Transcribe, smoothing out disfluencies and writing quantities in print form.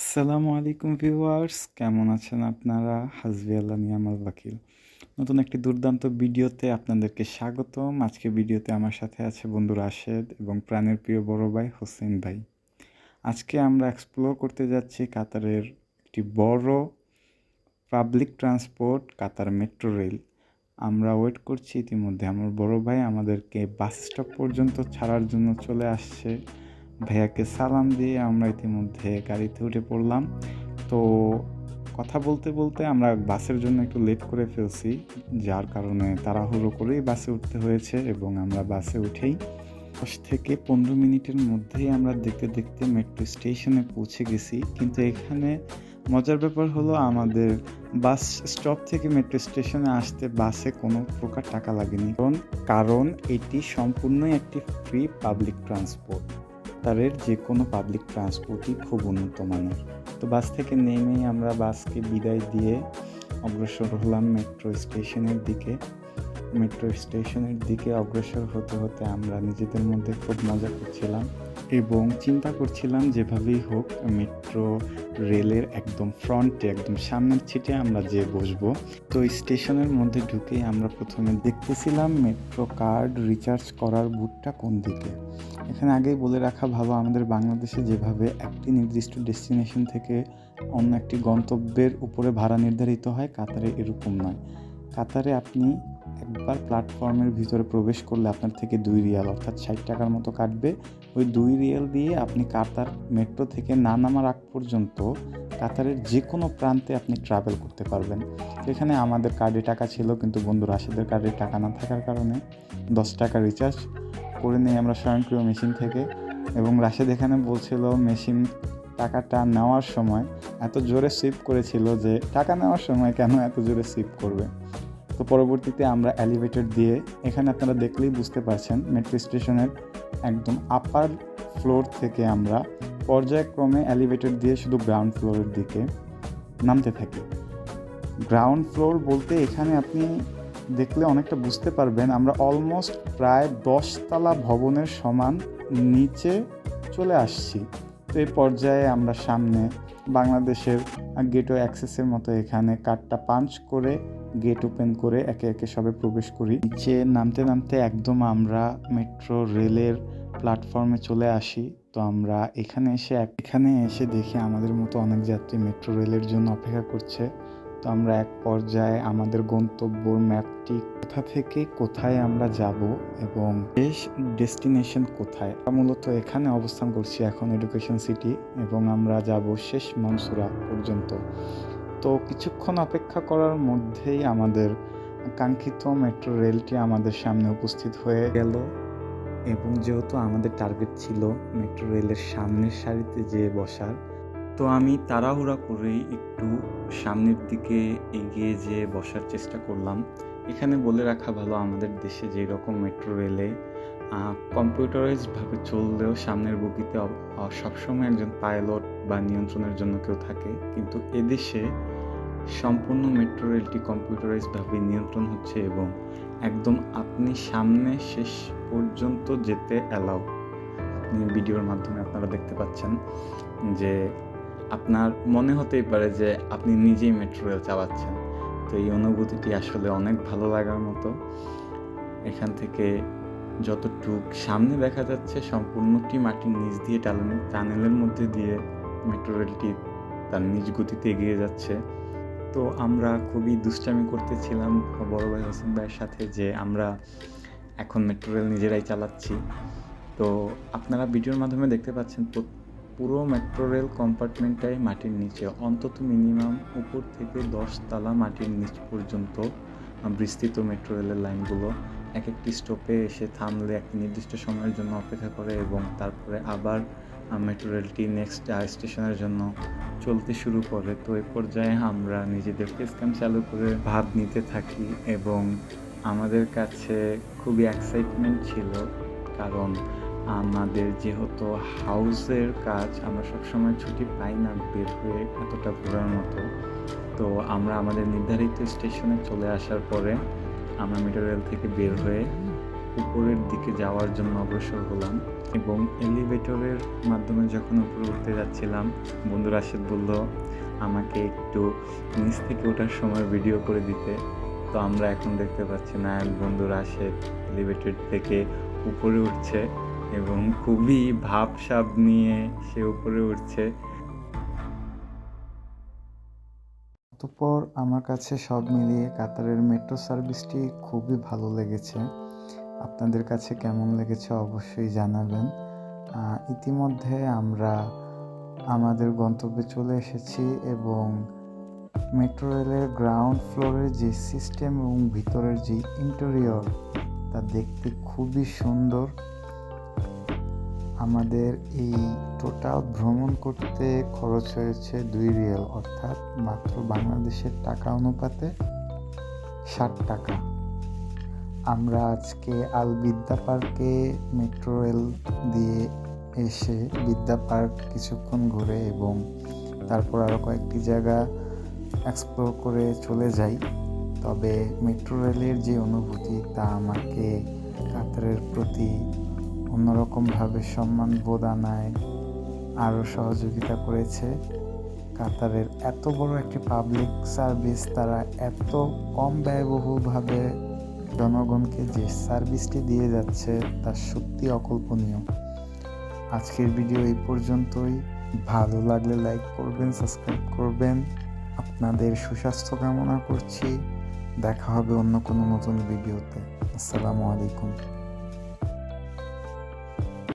আসসালামু আলাইকুম ভিউয়ার্স, কেমন আছেন আপনারা? হাসবি আল্লাহ নিয়ামাল ওয়াকিল। নতুন একটি দুর্দান্ত ভিডিওতে আপনাদেরকে স্বাগতম। আজকে ভিডিওতে আমার সাথে আছে বন্ধু রাশেদ এবং প্রাণের প্রিয় বড় ভাই হোসেন ভাই। আজকে আমরা এক্সপ্লোর করতে যাচ্ছি কাতারের একটি বড় পাবলিক ট্রান্সপোর্ট, কাতার মেট্রো রেল। আমরা ওয়েট করছি, ইতিমধ্যে আমার বড় ভাই আমাদেরকে বাস স্টপ পর্যন্ত ছাড়ার জন্য চলে আসছে। ভাইয়াকে সালাম দিয়ে আমরা ইতিমধ্যে গাড়িতে উঠে পড়লাম। তো কথা বলতে বলতে আমরা বাসের জন্য একটু লেট করে ফেলছি, যার কারণে তাড়াহুড়ো করেই বাসে উঠতে হয়েছে এবং আমরা বাসে উঠেই 10 থেকে 15 মিনিটের মধ্যেই আমরা দেখতে দেখতে মেট্রো স্টেশনে পৌঁছে গেছি। কিন্তু এখানে মজার ব্যাপার হলো, আমাদের বাস স্টপ থেকে মেট্রো স্টেশনে আসতে বাসে কোনো প্রকার টাকা লাগেনি, কারণ এটি সম্পূর্ণই একটি ফ্রি পাবলিক ট্রান্সপোর্ট। কাতারের যে কোনো পাবলিক ট্রান্সপোর্টই খুব উন্নত মানের। তো বাস থেকে নেমেই আমরা বাসকে বিদায় দিয়ে অগ্রসর হলাম মেট্রো স্টেশনের দিকে অগ্রসর হতে হতে আমরা নিজেদের মধ্যে খুব মজা করছিলাম এবং চিন্তা করছিলাম যেভাবেই হোক মেট্রো রেলের একদম ফ্রন্টে, একদম সামনের সিটে আমরা যে বসবো। তো স্টেশনের মধ্যে ঢুকেই আমরা প্রথমে দেখতেছিলাম মেট্রো কার্ড রিচার্জ করার বুথটা কোন দিকে। এখানে আগেই বলে রাখা ভালো, আমাদের বাংলাদেশে যেভাবে একটি নির্দিষ্ট ডেস্টিনেশন থেকে অন্য একটি গন্তব্যের উপরে ভাড়া নির্ধারিত হয়, কাতারে এরকম নয়। কাতারে আপনি একবার প্ল্যাটফর্মের ভিতরে প্রবেশ করলে আপনার থেকে 2 রিয়াল অর্থাৎ 60 টাকার মতো কাটবে। ওই 2 রিয়াল দিয়ে আপনি কাতার মেট্রো থেকে না নামার আগ পর্যন্ত কাতারের যে কোনো প্রান্তে আপনি ট্রাভেল করতে পারবেন। এখানে আমাদের কার্ডে টাকা ছিল, কিন্তু বন্ধু রাশেদের কার্ডে টাকা না থাকার কারণে 10 টাকা রিচার্জ করে নিই আমরা স্বয়ংক্রিয় মেশিন থেকে। এবং রাশেদ এখানে বলছিল মেশিন টাকাটা নেওয়ার সময় এত জোরে সুইপ করেছিল যে টাকা নেওয়ার সময় কেন এত জোরে সুইপ করবে। তো পরবর্তীতে আমরা এলিভেটর দিয়ে, এখানে আপনারা দেখলেই বুঝতে পারছেন, মেট্রো স্টেশনের একদম আপার ফ্লোর থেকে আমরা পর্যায়ক্রমে এলিভেটর দিয়ে শুধু গ্রাউন্ড ফ্লোরের দিকে নামতে থাকি। গ্রাউন্ড ফ্লোর বলতে এখানে আপনি দেখলে অনেকটা বুঝতে পারবেন, আমরা অলমোস্ট প্রায় 10 তলা ভবনের সমান নিচে চলে আসছি। তো এই পর্যায়ে আমরা সামনে বাংলাদেশের গেটওয়ে অ্যাক্সেসের মতো এখানে কার্ডটা পাঞ্চ করে গেট ওপেন করে একে একে সবে প্রবেশ করি। নিচে নামতে নামতে একদম আমরা মেট্রো রেলের প্ল্যাটফর্মে চলে আসি। তো আমরা এখানে এসে দেখি আমাদের মতো অনেক যাত্রী মেট্রো রেলের জন্য অপেক্ষা করছে। তো আমরা এক পর্যায়ে আমাদের গন্তব্যর ম্যাপটি, কোথা থেকে কোথায় আমরা যাব এবং ডেস্টিনেশন কোথায়, মূলত এখানে অবস্থান করছি এখন এডুকেশন সিটি, এবং আমরা যাব শেষ মনসুরা পর্যন্ত। তো কিছুক্ষণ অপেক্ষা করার মধ্যেই আমাদের কাঙ্ক্ষিত মেট্রো রেলটি আমাদের সামনে উপস্থিত হয়ে গেল। এবং যেহেতু আমাদের টার্গেট ছিল মেট্রো রেলের সামনের সারিতে যেয়ে বসার, তো আমি তাড়াহুড়া করেই একটু সামনের দিকে এগিয়ে যেয়ে বসার চেষ্টা করলাম। এখানে বলে রাখা ভালো, আমাদের দেশে যেই রকম মেট্রো রেলে কম্পিউটারাইজডভাবে চললেও সামনের বগিতে সবসময় একজন পাইলট বা নিয়ন্ত্রণের জন্য কেউ থাকে, কিন্তু এদেশে সম্পূর্ণ মেট্রো রেলটি কম্পিউটারাইজডভাবে নিয়ন্ত্রণ হচ্ছে এবং একদম আপনি সামনে শেষ পর্যন্ত যেতে অ্যালাউ। আপনি ভিডিওর মাধ্যমে আপনারা দেখতে পাচ্ছেন যে আপনার মনে হতেই পারে যে আপনি নিজেই মেট্রো রেল চালাচ্ছেন। তো এই অনুভূতিটি আসলে অনেক ভালো লাগার মতো। এখান থেকে যতটুক সামনে দেখা যাচ্ছে সম্পূর্ণটি মাটির নিচ দিয়ে টানেলের মধ্যে দিয়ে মেট্রো রেলটি তার নিজ গতিতে এগিয়ে যাচ্ছে। তো আমরা খুবই দুষ্টামি করতেছিলাম বড় ভাই হোসেন ভাইয়ের সাথে যে আমরা এখন মেট্রো রেল নিজেরাই চালাচ্ছি। তো আপনারা ভিডিওর মাধ্যমে দেখতে পাচ্ছেন পুরো মেট্রো রেল কম্পার্টমেন্টটাই মাটির নিচে, অন্তত মিনিমাম উপর থেকে 10 তলা মাটির নিচ পর্যন্ত বিস্তৃত মেট্রো রেলের লাইনগুলো এক একটি স্টপে এসে থামলে একটি নির্দিষ্ট সময়ের জন্য অপেক্ষা করে এবং তারপরে আবার মেট্রো রেলটি নেক্সট স্টেশনের জন্য চলতে শুরু করে। তো এই পর্যায়ে আমরা নিজেদের ফেস ক্যাম চালু করে ভাব নিতে থাকি এবং আমাদের কাছে খুবই এক্সাইটমেন্ট ছিল, কারণ আমাদের যেহেতু হাউসের কাজ, আমরা সবসময় ছুটি পাই না বের হয়ে এতটা ঘোরার মতো। তো আমরা আমাদের নির্ধারিত স্টেশনে চলে আসার পরে আমরা মেট্রো রেল থেকে বের হয়ে উপরের দিকে যাওয়ার জন্য অগ্রসর হলাম। এবং এলিভেটরের মাধ্যমে যখন উপরে উঠতে যাচ্ছিলাম, বন্ধু রাশেদ বলল আমাকে একটু নিচ থেকে ওঠার সময় ভিডিও করে দিতে। তো আমরা এখন দেখতে পাচ্ছি নায়ক বন্ধু রাশেদ এলিভেটর থেকে উপরে উঠছে এবং খুবই ভাবসাব নিয়ে সে উপরে উঠছে। অতঃপর আমার কাছে সব মিলিয়ে কাতারের মেট্রো সার্ভিসটি খুবই ভালো লেগেছে। আপনাদের কাছে কেমন লেগেছে অবশ্যই জানাবেন। ইতিমধ্যে আমরা আমাদের গন্তব্যে চলে এসেছি এবং মেট্রো রেলের গ্রাউন্ড ফ্লোরের যে সিস্টেম এবং ভিতরের যে ইন্টেরিয়র তা দেখতে খুবই সুন্দর। আমাদের এই টোটাল ভ্রমণ করতে খরচ হয়েছে 2 রিয়াল, অর্থাৎ মাত্র বাংলাদেশের টাকা অনুপাতে 60 টাকা। আমরা আজকে আল বিদ্যা পার্কে মেট্রো রেল দিয়ে এসে বিদ্যা পার্ক কিছুক্ষণ ঘুরে এবং তারপর আরও কয়েকটি জায়গা এক্সপ্লোর করে চলে যাই। তবে মেট্রো রেলের যে অনুভূতি তা আমাকে কাতারের প্রতি অন্যরকমভাবে সম্মান বোধ আনায় আরও সহযোগিতা করেছে। কাতারের এত বড় একটি পাবলিক সার্ভিস তারা এত কম ব্যয়বহুলভাবে জনগণকে যে সার্ভিসটি দিয়ে যাচ্ছে তা সত্যি অকল্পনীয়। আজকের ভিডিও এই পর্যন্তই। ভালো লাগলে লাইক করবেন, সাবস্ক্রাইব করবেন। আপনাদের সুস্বাস্থ্য কামনা করছি। দেখা হবে অন্য কোনো নতুন ভিডিওতে। আসসালামু আলাইকুম।